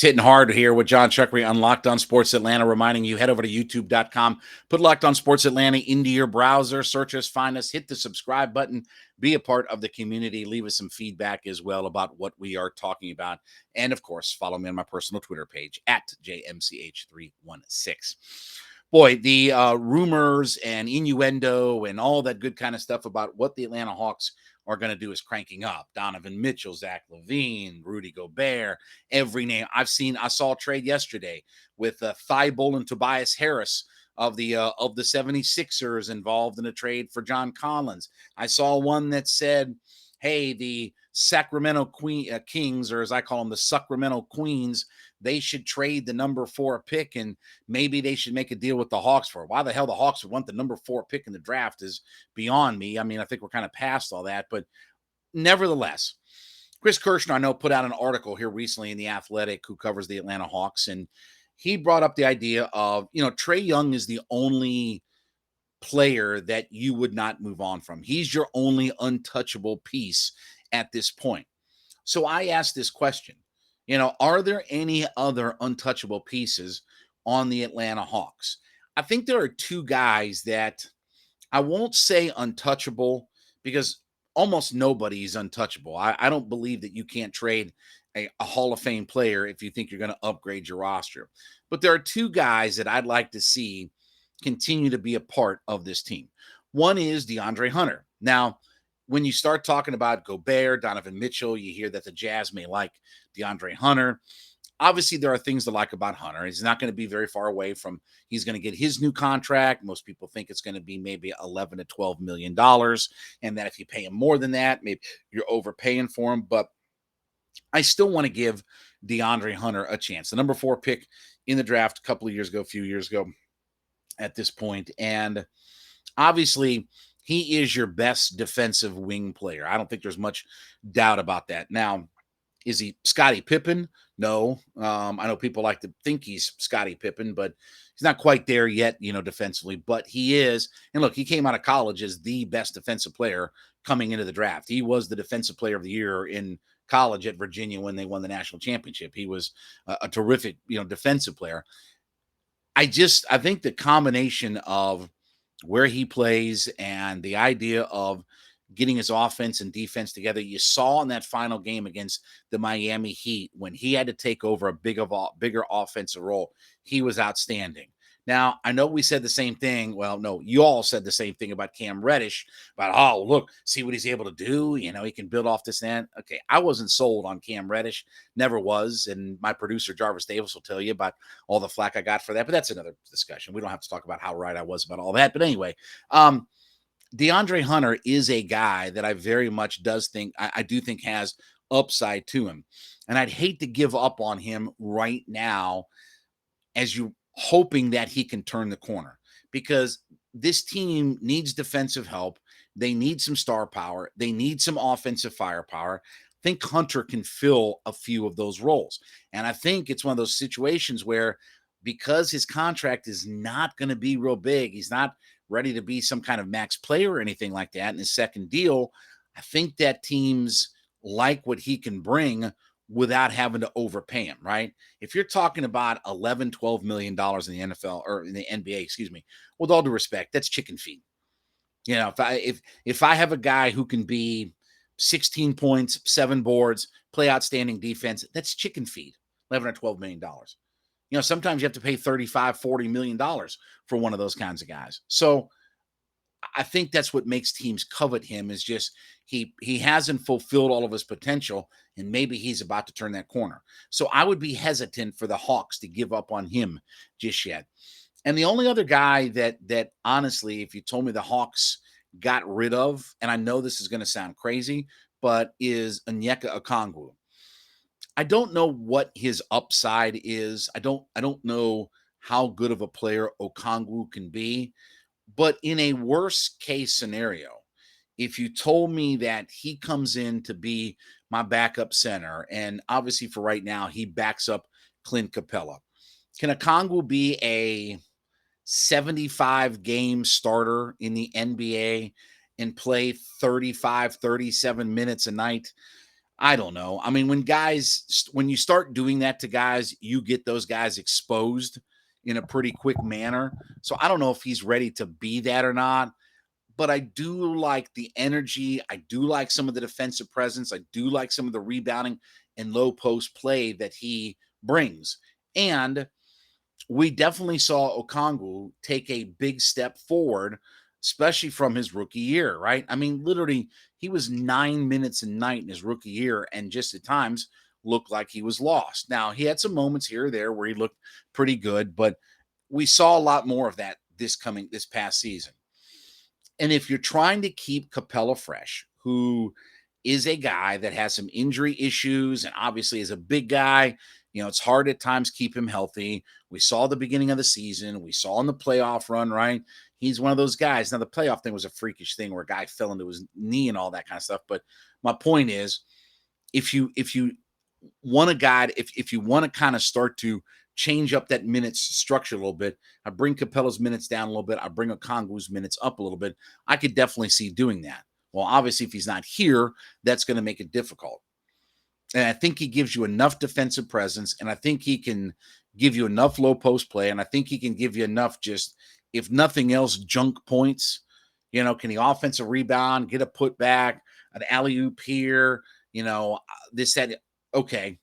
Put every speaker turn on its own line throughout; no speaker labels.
It's hitting hard here with Jon Chuckery on Locked On Sports Atlanta, reminding you head over to youtube.com, put Locked On Sports Atlanta into your browser, search us, find us, hit the subscribe button, be a part of the community, leave us some feedback as well about what we are talking about. And of course, follow me on my personal Twitter page at JMCH316. Boy, the rumors and innuendo and all that good kind of stuff about what the Atlanta Hawks are going to do is cranking up. Donovan Mitchell, Zach LaVine, Rudy Gobert, every name I saw a trade yesterday with Thibault and Tobias Harris of the 76ers involved in a trade for John Collins. I saw one that said, hey, the Sacramento Kings, or as I call them, the Sacramento Queens, they should trade the number 4 pick and maybe they should make a deal with the Hawks for it. Why the hell the Hawks would want the number 4 pick in the draft is beyond me. I mean, I think we're kind of past all that, but nevertheless, Chris Kirschner, I know, put out an article here recently in The Athletic, who covers the Atlanta Hawks, and he brought up the idea of, Trae Young is the only player that you would not move on from. He's your only untouchable piece at this point. So I asked this question, are there any other untouchable pieces on the Atlanta Hawks? I think there are 2 guys that I won't say untouchable because almost nobody is untouchable. I don't believe that you can't trade a Hall of Fame player if you think you're going to upgrade your roster. But there are 2 guys that I'd like to see continue to be a part of this team. One is DeAndre Hunter. Now, when you start talking about Gobert, Donovan Mitchell, you hear that the Jazz may like DeAndre Hunter. Obviously, there are things to like about Hunter. He's not going to be very far away from, he's going to get his new contract. Most people think it's going to be maybe $11 to $12 million. And that if you pay him more than that, maybe you're overpaying for him. But I still want to give DeAndre Hunter a chance. The number 4 pick in the draft a few years ago at this point. And obviously, he is your best defensive wing player. I don't think there's much doubt about that. Now, is he Scottie Pippen? No. I know people like to think he's Scottie Pippen, but he's not quite there yet, defensively. But he is. And look, he came out of college as the best defensive player coming into the draft. He was the defensive player of the year in college at Virginia when they won the national championship. He was a terrific, defensive player. I think the combination of where he plays and the idea of getting his offense and defense together. You saw in that final game against the Miami Heat when he had to take over a bigger offensive role. He was outstanding. Now, I know we said the same thing. Well, no, you all said the same thing about Cam Reddish, about, oh, look, see what he's able to do. He can build off this and that. Okay, I wasn't sold on Cam Reddish, never was. And my producer, Jarvis Davis, will tell you about all the flack I got for that. But that's another discussion. We don't have to talk about how right I was about all that. But anyway, DeAndre Hunter is a guy that I very much I do think has upside to him. And I'd hate to give up on him right now as you hoping that he can turn the corner, because this team needs defensive help. They need some star power. They need some offensive firepower. I think Hunter can fill a few of those roles. And I think it's one of those situations where, because his contract is not going to be real big, he's not ready to be some kind of max player or anything like that in his second deal, I think that teams like what he can bring without having to overpay him, right? If you're talking about $11, $12 million in the NFL or in the NBA, with all due respect, that's chicken feed. If I have a guy who can be 16 points, 7 boards, play outstanding defense, that's chicken feed, $11 or $12 million. Sometimes you have to pay $35, $40 million for one of those kinds of guys. So I think that's what makes teams covet him, is just he hasn't fulfilled all of his potential, and maybe he's about to turn that corner. So I would be hesitant for the Hawks to give up on him just yet. And the only other guy that honestly, if you told me the Hawks got rid of, and I know this is going to sound crazy, but is Onyeka Okongwu. I don't know what his upside is. I don't know how good of a player Okongwu can be, but in a worst case scenario, if you told me that he comes in to be my backup center, and obviously for right now, he backs up Clint Capella, can Okongwu be a 75 game starter in the NBA and play 35, 37 minutes a night? I don't know. I mean, when you start doing that to guys, you get those guys exposed in a pretty quick manner. So I don't know if he's ready to be that or not, but I do like the energy. I do like some of the defensive presence. I do like some of the rebounding and low post play that he brings. And we definitely saw Okongwu take a big step forward, especially from his rookie year, right? I mean, literally, he was 9 minutes a night in his rookie year and just at times looked like he was lost. Now, he had some moments here or there where he looked pretty good, but we saw a lot more of that this past season. And if you're trying to keep Capella fresh, who is a guy that has some injury issues and obviously is a big guy, it's hard at times keep him healthy. We saw the beginning of the season. We saw in the playoff run, right? He's one of those guys. Now, the playoff thing was a freakish thing where a guy fell into his knee and all that kind of stuff. But my point is, if you want a guy, if you want to kind of start to change up that minutes structure a little bit, I bring Capella's minutes down a little bit. I bring Okongwu's minutes up a little bit. I could definitely see doing that. Well, obviously, if he's not here, that's going to make it difficult. And I think he gives you enough defensive presence, and I think he can give you enough low post play, and I think he can give you enough just, if nothing else, junk points. Can he offensive rebound, get a putback, an alley-oop here, this, that, okay.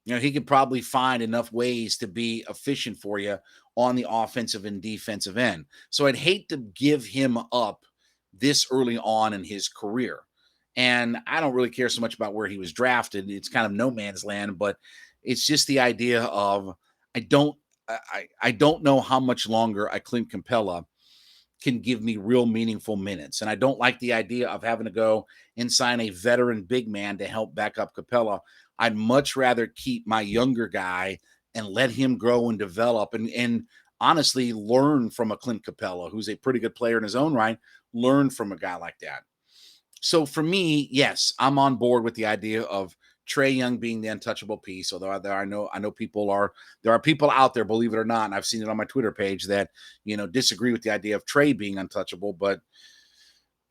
He could probably find enough ways to be efficient for you on the offensive and defensive end. So I'd hate to give him up this early on in his career. And I don't really care so much about where he was drafted. It's kind of no man's land, but it's just the idea of I don't know how much longer Clint Capella can give me real meaningful minutes. And I don't like the idea of having to go and sign a veteran big man to help back up Capella. I'd much rather keep my younger guy and let him grow and develop and honestly learn from a Clint Capella, who's a pretty good player in his own right, learn from a guy like that. So for me, yes, I'm on board with the idea of Trae Young being the untouchable piece. Although I know there are people out there, believe it or not, and I've seen it on my Twitter page that disagree with the idea of Trae being untouchable. But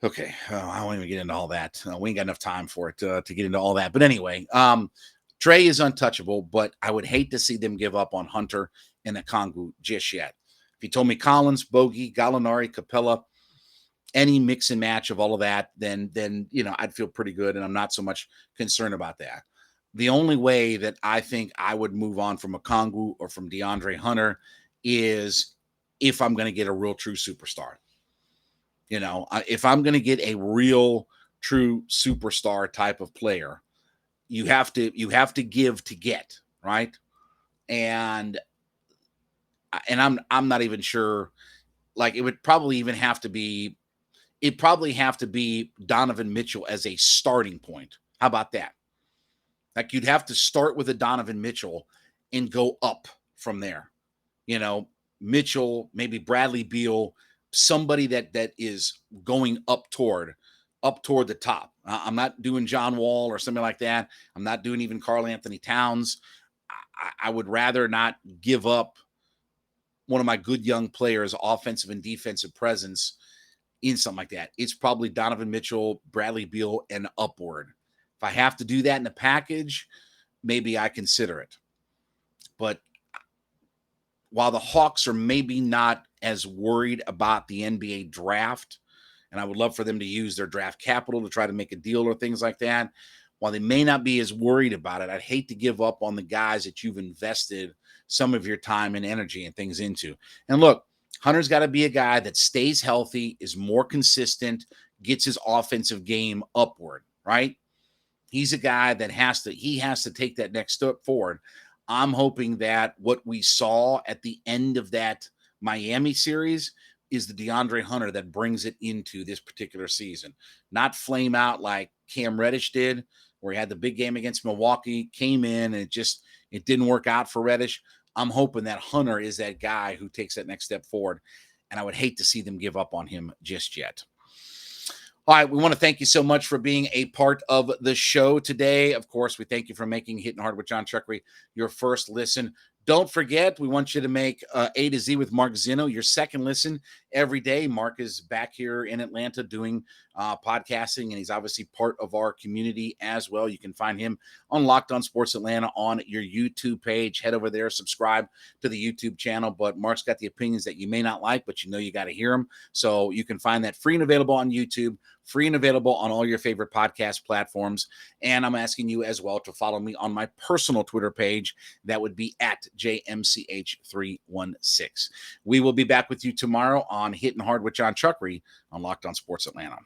okay, I won't even get into all that. We ain't got enough time for it to get into all that. But anyway, Trae is untouchable, but I would hate to see them give up on Hunter and Okongwu just yet. If you told me Collins, Bogey, Gallinari, Capella, any mix and match of all of that, then I'd feel pretty good, and I'm not so much concerned about that. The only way that I think I would move on from Okongwu or from DeAndre Hunter is if I'm going to get a real true superstar. If I'm going to get a real true superstar type of player, you have to give to get, right? And I'm not even sure. Like, it would probably even have to be Donovan Mitchell as a starting point. How about that? Like, you'd have to start with a Donovan Mitchell and go up from there. Mitchell, maybe Bradley Beal, somebody that is going up toward the top. I'm not doing John Wall or something like that. I'm not doing even Karl Anthony Towns. I would rather not give up one of my good young players, offensive and defensive presence, in something like that. It's probably Donovan Mitchell, Bradley Beal, and upward. If I have to do that in a package, maybe I consider it. But while the Hawks are maybe not as worried about the NBA draft, and I would love for them to use their draft capital to try to make a deal or things like that, while they may not be as worried about it, I'd hate to give up on the guys that you've invested some of your time and energy and things into. And look, Hunter's got to be a guy that stays healthy, is more consistent, gets his offensive game upward, right? He's a guy that has to take that next step forward. I'm hoping that what we saw at the end of that Miami series is the DeAndre Hunter that brings it into this particular season. Not flame out like Cam Reddish did, where he had the big game against Milwaukee, came in, and it didn't work out for Reddish. I'm hoping that Hunter is that guy who takes that next step forward, and I would hate to see them give up on him just yet. All right, we want to thank you so much for being a part of the show today. Of course, we thank you for making Hittin' Hard with Jon Chuckery your first listen. Don't forget, we want you to make A to Z with Mark Zinno your second listen every day. Mark is back here in Atlanta doing podcasting, and he's obviously part of our community as well. You can find him on Locked On Sports Atlanta on your YouTube page. Head over there, subscribe to the YouTube channel. But Mark's got the opinions that you may not like, but you know you got to hear them. So you can find that free and available on YouTube, free and available on all your favorite podcast platforms. And I'm asking you as well to follow me on my personal Twitter page. That would be at JMCH316. We will be back with you tomorrow on Hittin' Hard with Jon Chuckery on Locked On Sports Atlanta.